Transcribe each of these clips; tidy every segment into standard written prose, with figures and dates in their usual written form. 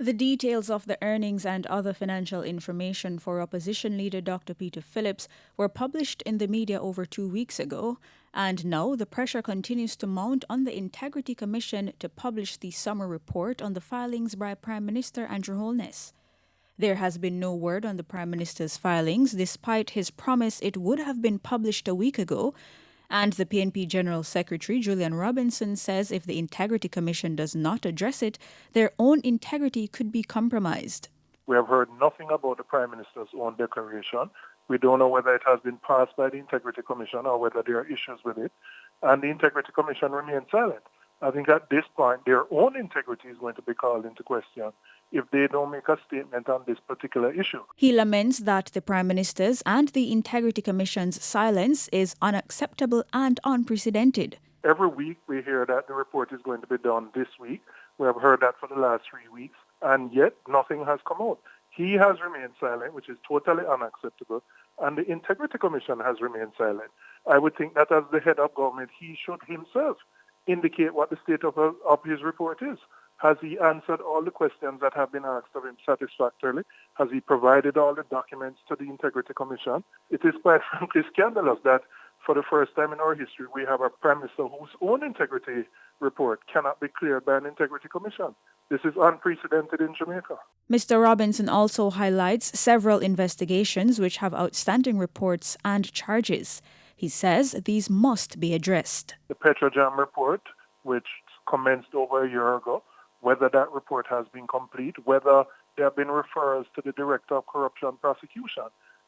The details of the earnings and other financial information for opposition leader Dr. Peter Phillips were published in the media over 2 weeks ago, and now the pressure continues to mount on the Integrity Commission to publish the summer report on the filings by Prime Minister Andrew Holness. There has been no word on the Prime Minister's filings, despite his promise it would have been published a week ago. And the PNP General Secretary, Julian Robinson, says if the Integrity Commission does not address it, their own integrity could be compromised. We have heard nothing about the Prime Minister's own declaration. We don't know whether it has been passed by the Integrity Commission or whether there are issues with it. And the Integrity Commission remains silent. I think at this point, their own integrity is going to be called into question if they don't make a statement on this particular issue. He laments that the Prime Minister's and the Integrity Commission's silence is unacceptable and unprecedented. Every week we hear that the report is going to be done this week. We have heard that for the last 3 weeks, and yet nothing has come out. He has remained silent, which is totally unacceptable, and the Integrity Commission has remained silent. I would think that as the head of government, he should himself indicate what the state of his report is. Has he answered all the questions that have been asked of him satisfactorily? Has he provided all the documents to the Integrity Commission? It is quite frankly scandalous that for the first time in our history, we have a Prime Minister whose own integrity report cannot be cleared by an Integrity Commission. This is unprecedented in Jamaica. Mr. Robinson also highlights several investigations which have outstanding reports and charges. He says these must be addressed. The Petrojam report, which commenced over a year ago, whether that report has been complete, whether there have been referrals to the Director of Corruption Prosecution,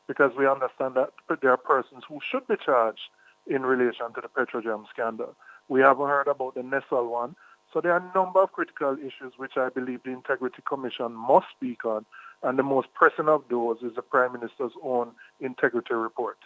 because we understand that there are persons who should be charged in relation to the Petrojam scandal. We haven't heard about the Nessel one. So there are a number of critical issues which I believe the Integrity Commission must speak on, and the most pressing of those is the Prime Minister's own integrity report.